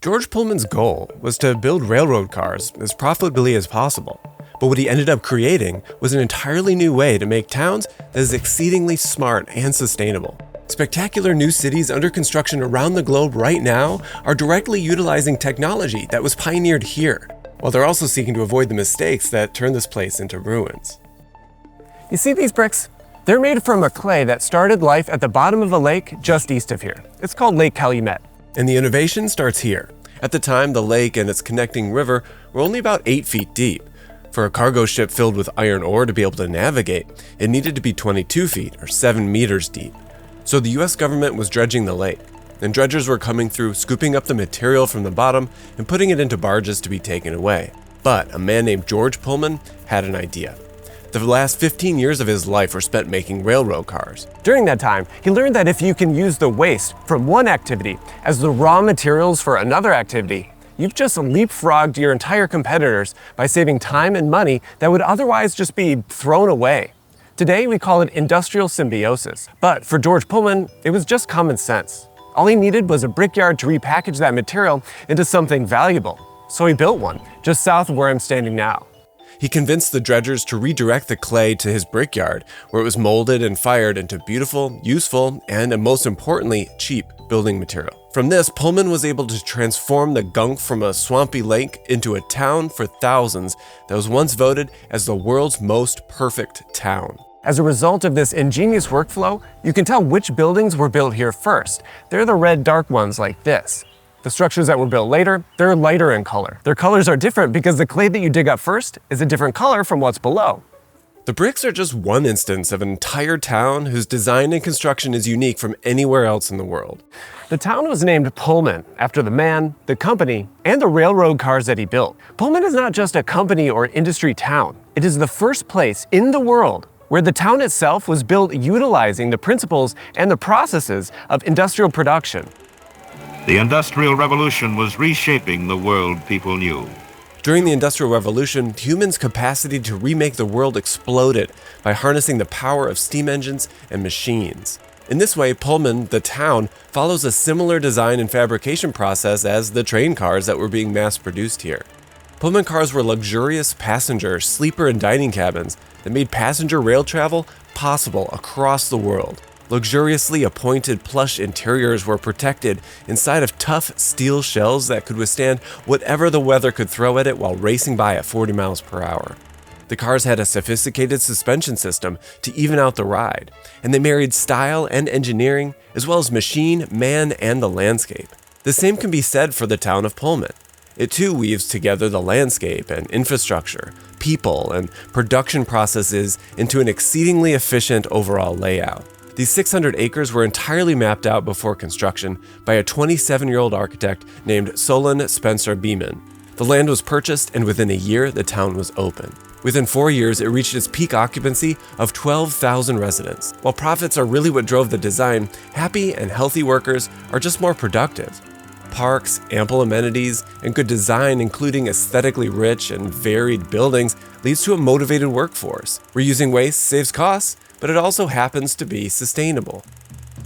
George Pullman's goal was to build railroad cars as profitably as possible, but what he ended up creating was an entirely new way to make towns that is exceedingly smart and sustainable. Spectacular new cities under construction around the globe right now are directly utilizing technology that was pioneered here, while they're also seeking to avoid the mistakes that turned this place into ruins. You see these bricks? They're made from a clay that started life at the bottom of a lake just east of here. It's called Lake Calumet. And the innovation starts here. At the time, the lake and its connecting river were only about 8 feet deep. For a cargo ship filled with iron ore to be able to navigate, it needed to be 22 feet or 7 meters deep. So the US government was dredging the lake, and dredgers were coming through, scooping up the material from the bottom and putting it into barges to be taken away. But a man named George Pullman had an idea. The last 15 years of his life were spent making railroad cars. During that time, he learned that if you can use the waste from one activity as the raw materials for another activity, you've just leapfrogged your entire competitors by saving time and money that would otherwise just be thrown away. Today, we call it industrial symbiosis. But for George Pullman, it was just common sense. All he needed was a brickyard to repackage that material into something valuable. So he built one, just south of where I'm standing now. He convinced the dredgers to redirect the clay to his brickyard, where it was molded and fired into beautiful, useful, and most importantly, cheap building material. From this, Pullman was able to transform the gunk from a swampy lake into a town for thousands that was once voted as the world's most perfect town. As a result of this ingenious workflow, you can tell which buildings were built here first. They're the red dark ones like this. The structures that were built later, they're lighter in color. Their colors are different because the clay that you dig up first is a different color from what's below. The bricks are just one instance of an entire town whose design and construction is unique from anywhere else in the world. The town was named Pullman after the man, the company, and the railroad cars that he built. Pullman is not just a company or industry town. It is the first place in the world where the town itself was built utilizing the principles and the processes of industrial production. The Industrial Revolution was reshaping the world people knew. During the Industrial Revolution, humans' capacity to remake the world exploded by harnessing the power of steam engines and machines. In this way, Pullman, the town, follows a similar design and fabrication process as the train cars that were being mass-produced here. Pullman cars were luxurious passenger, sleeper, and dining cabins that made passenger rail travel possible across the world. Luxuriously appointed plush interiors were protected inside of tough steel shells that could withstand whatever the weather could throw at it while racing by at 40 miles per hour. The cars had a sophisticated suspension system to even out the ride, and they married style and engineering, as well as machine, man, and the landscape. The same can be said for the town of Pullman. It too weaves together the landscape and infrastructure, people, and production processes into an exceedingly efficient overall layout. These 600 acres were entirely mapped out before construction by a 27-year-old architect named Solon Spencer Beeman. The land was purchased, and within a year, the town was open. Within 4 years, it reached its peak occupancy of 12,000 residents. While profits are really what drove the design, happy and healthy workers are just more productive. Parks, ample amenities, and good design, including aesthetically rich and varied buildings, leads to a motivated workforce. Reusing waste saves costs, but it also happens to be sustainable.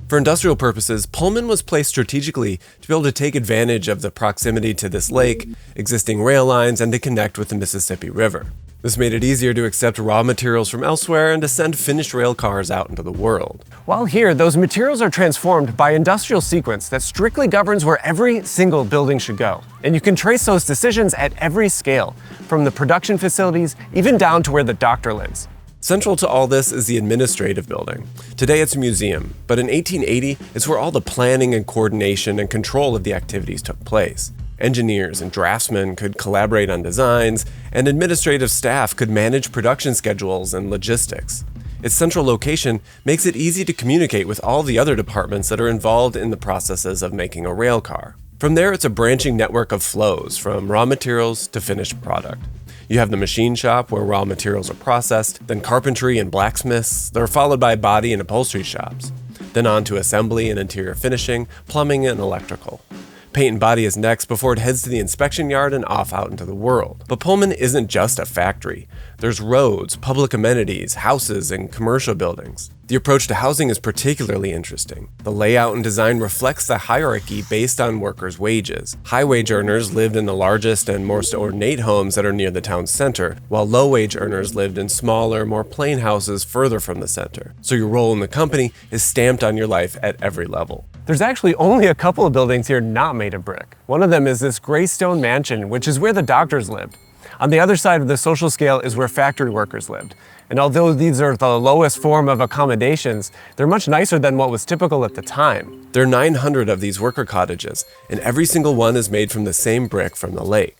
For industrial purposes, Pullman was placed strategically to be able to take advantage of the proximity to this lake, existing rail lines, and to connect with the Mississippi River. This made it easier to accept raw materials from elsewhere and to send finished rail cars out into the world. While here, those materials are transformed by industrial sequence that strictly governs where every single building should go. And you can trace those decisions at every scale, from the production facilities even down to where the doctor lives. Central to all this is the administrative building. Today it's a museum, but in 1880, it's where all the planning and coordination and control of the activities took place. Engineers and draftsmen could collaborate on designs, and administrative staff could manage production schedules and logistics. Its central location makes it easy to communicate with all the other departments that are involved in the processes of making a rail car. From there, it's a branching network of flows, from raw materials to finished product. You have the machine shop where raw materials are processed, then carpentry and blacksmiths. They're followed by body and upholstery shops. Then on to assembly and interior finishing, plumbing and electrical. Paint and body is next before it heads to the inspection yard and off out into the world. But Pullman isn't just a factory. There's roads, public amenities, houses, and commercial buildings. The approach to housing is particularly interesting. The layout and design reflects the hierarchy based on workers' wages. High-wage earners lived in the largest and most ornate homes that are near the town's center, while low-wage earners lived in smaller, more plain houses further from the center. So your role in the company is stamped on your life at every level. There's actually only a couple of buildings here not made of brick. One of them is this gray stone mansion, which is where the doctors lived. On the other side of the social scale is where factory workers lived. And although these are the lowest form of accommodations, they're much nicer than what was typical at the time. There are 900 of these worker cottages, and every single one is made from the same brick from the lake.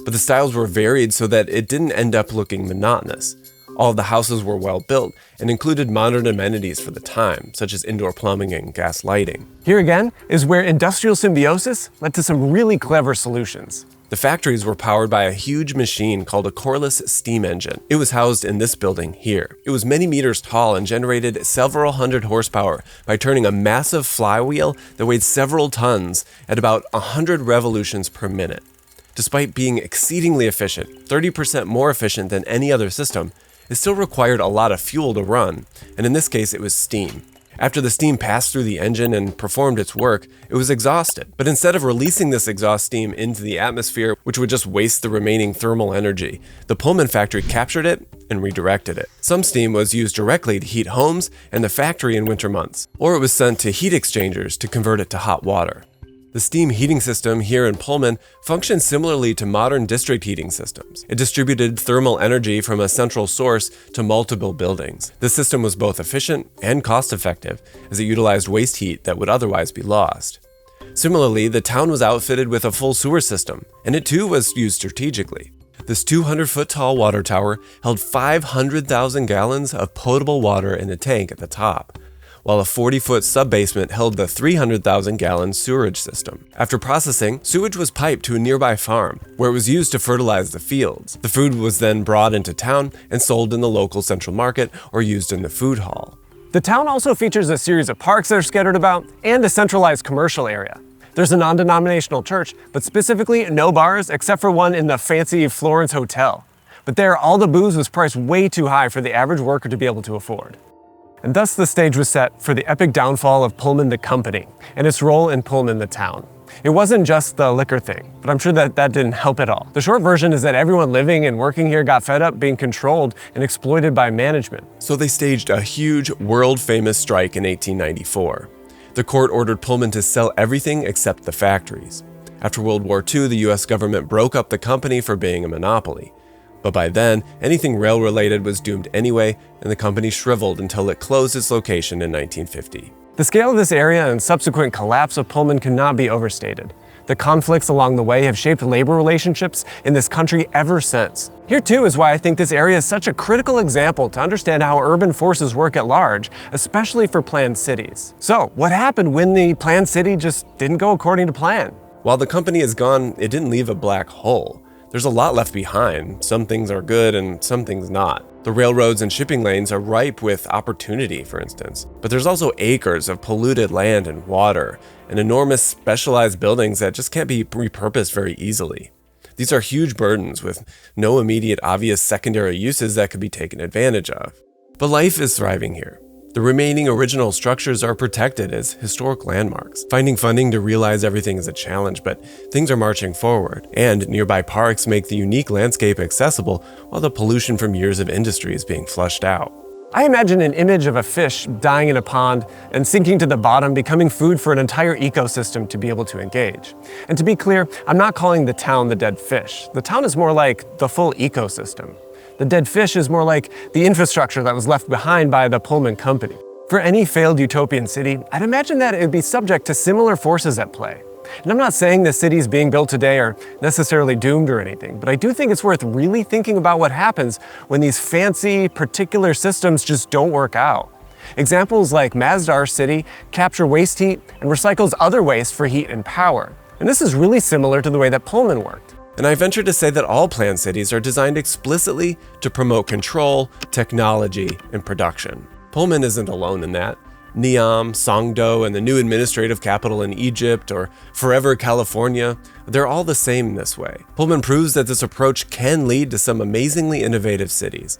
But the styles were varied so that it didn't end up looking monotonous. All of the houses were well built and included modern amenities for the time, such as indoor plumbing and gas lighting. Here again is where industrial symbiosis led to some really clever solutions. The factories were powered by a huge machine called a coreless steam engine. It was housed in this building here. It was many meters tall and generated several hundred horsepower by turning a massive flywheel that weighed several tons at about 100 revolutions per minute. Despite being exceedingly efficient, 30% more efficient than any other system, it still required a lot of fuel to run, and in this case it was steam. After the steam passed through the engine and performed its work, it was exhausted. But instead of releasing this exhaust steam into the atmosphere, which would just waste the remaining thermal energy, the Pullman factory captured it and redirected it. Some steam was used directly to heat homes and the factory in winter months, or it was sent to heat exchangers to convert it to hot water. The steam heating system here in Pullman functioned similarly to modern district heating systems. It distributed thermal energy from a central source to multiple buildings. The system was both efficient and cost-effective, as it utilized waste heat that would otherwise be lost. Similarly, the town was outfitted with a full sewer system, and it too was used strategically. This 200-foot-tall water tower held 500,000 gallons of potable water in a tank at the top, while a 40-foot sub-basement held the 300,000-gallon sewerage system. After processing, sewage was piped to a nearby farm, where it was used to fertilize the fields. The food was then brought into town and sold in the local central market or used in the food hall. The town also features a series of parks that are scattered about and a centralized commercial area. There's a non-denominational church, but specifically no bars except for one in the fancy Florence Hotel. But there, all the booze was priced way too high for the average worker to be able to afford. And thus the stage was set for the epic downfall of Pullman the company and its role in Pullman the town. It wasn't just the liquor thing, but I'm sure that didn't help at all. The short version is that everyone living and working here got fed up being controlled and exploited by management. So they staged a huge, world-famous strike in 1894. The court ordered Pullman to sell everything except the factories. After World War II, the US government broke up the company for being a monopoly. But by then, anything rail-related was doomed anyway, and the company shriveled until it closed its location in 1950. The scale of this area and subsequent collapse of Pullman cannot be overstated. The conflicts along the way have shaped labor relationships in this country ever since. Here too is why I think this area is such a critical example to understand how urban forces work at large, especially for planned cities. So, what happened when the planned city just didn't go according to plan? While the company is gone, it didn't leave a black hole. There's a lot left behind. Some things are good and some things not. The railroads and shipping lanes are ripe with opportunity, for instance. But there's also acres of polluted land and water, and enormous specialized buildings that just can't be repurposed very easily. These are huge burdens with no immediate obvious secondary uses that could be taken advantage of. But life is thriving here. The remaining original structures are protected as historic landmarks. Finding funding to realize everything is a challenge, but things are marching forward, and nearby parks make the unique landscape accessible while the pollution from years of industry is being flushed out. I imagine an image of a fish dying in a pond and sinking to the bottom, becoming food for an entire ecosystem to be able to engage. And to be clear, I'm not calling the town the dead fish. The town is more like the full ecosystem. The dead fish is more like the infrastructure that was left behind by the Pullman company. For any failed utopian city, I'd imagine that it would be subject to similar forces at play. And I'm not saying the cities being built today are necessarily doomed or anything, but I do think it's worth really thinking about what happens when these fancy, particular systems just don't work out. Examples like Masdar City capture waste heat and recycles other waste for heat and power. And this is really similar to the way that Pullman worked. And I venture to say that all planned cities are designed explicitly to promote control, technology, and production. Pullman isn't alone in that. Neom, Songdo, and the new administrative capital in Egypt, or Forever, California, they're all the same in this way. Pullman proves that this approach can lead to some amazingly innovative cities,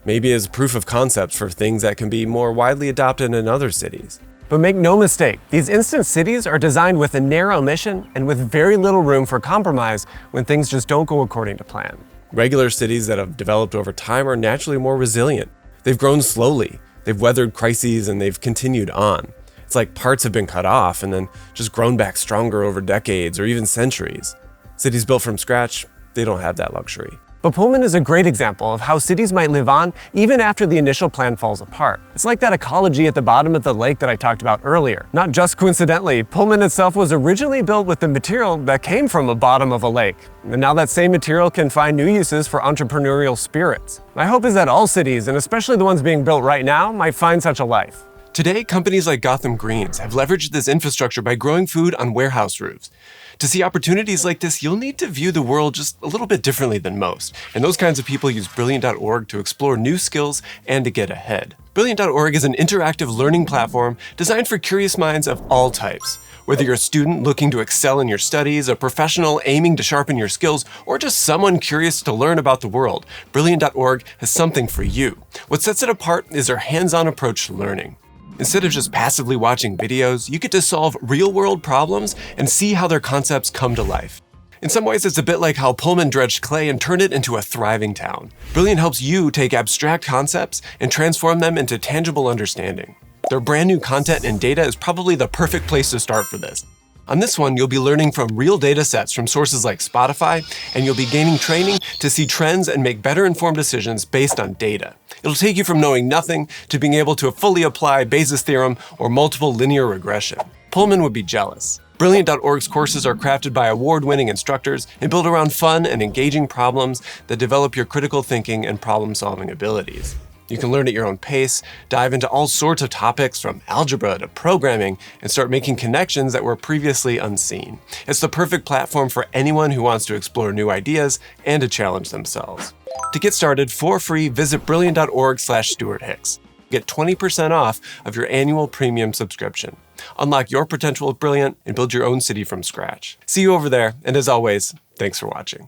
maybe as proof of concept for things that can be more widely adopted in other cities. But make no mistake, these instant cities are designed with a narrow mission and with very little room for compromise when things just don't go according to plan. Regular cities that have developed over time are naturally more resilient. They've grown slowly, they've weathered crises, and they've continued on. It's like parts have been cut off and then just grown back stronger over decades or even centuries. Cities built from scratch, they don't have that luxury. But Pullman is a great example of how cities might live on even after the initial plan falls apart. It's like that ecology at the bottom of the lake that I talked about earlier. Not just coincidentally, Pullman itself was originally built with the material that came from the bottom of a lake. And now that same material can find new uses for entrepreneurial spirits. My hope is that all cities, and especially the ones being built right now, might find such a life. Today, companies like Gotham Greens have leveraged this infrastructure by growing food on warehouse roofs. To see opportunities like this, you'll need to view the world just a little bit differently than most. And those kinds of people use Brilliant.org to explore new skills and to get ahead. Brilliant.org is an interactive learning platform designed for curious minds of all types. Whether you're a student looking to excel in your studies, a professional aiming to sharpen your skills, or just someone curious to learn about the world, Brilliant.org has something for you. What sets it apart is their hands-on approach to learning. Instead of just passively watching videos, you get to solve real-world problems and see how their concepts come to life. In some ways, it's a bit like how Pullman dredged clay and turned it into a thriving town. Brilliant helps you take abstract concepts and transform them into tangible understanding. Their brand new content and data is probably the perfect place to start for this. On this one, you'll be learning from real data sets from sources like Spotify, and you'll be gaining training to see trends and make better informed decisions based on data. It'll take you from knowing nothing to being able to fully apply Bayes' theorem or multiple linear regression. Pullman would be jealous. Brilliant.org's courses are crafted by award-winning instructors and built around fun and engaging problems that develop your critical thinking and problem-solving abilities. You can learn at your own pace, dive into all sorts of topics from algebra to programming, and start making connections that were previously unseen. It's the perfect platform for anyone who wants to explore new ideas and to challenge themselves. To get started for free, visit brilliant.org/Stewart Hicks. Get 20% off of your annual premium subscription. Unlock your potential with Brilliant and build your own city from scratch. See you over there, and as always, thanks for watching.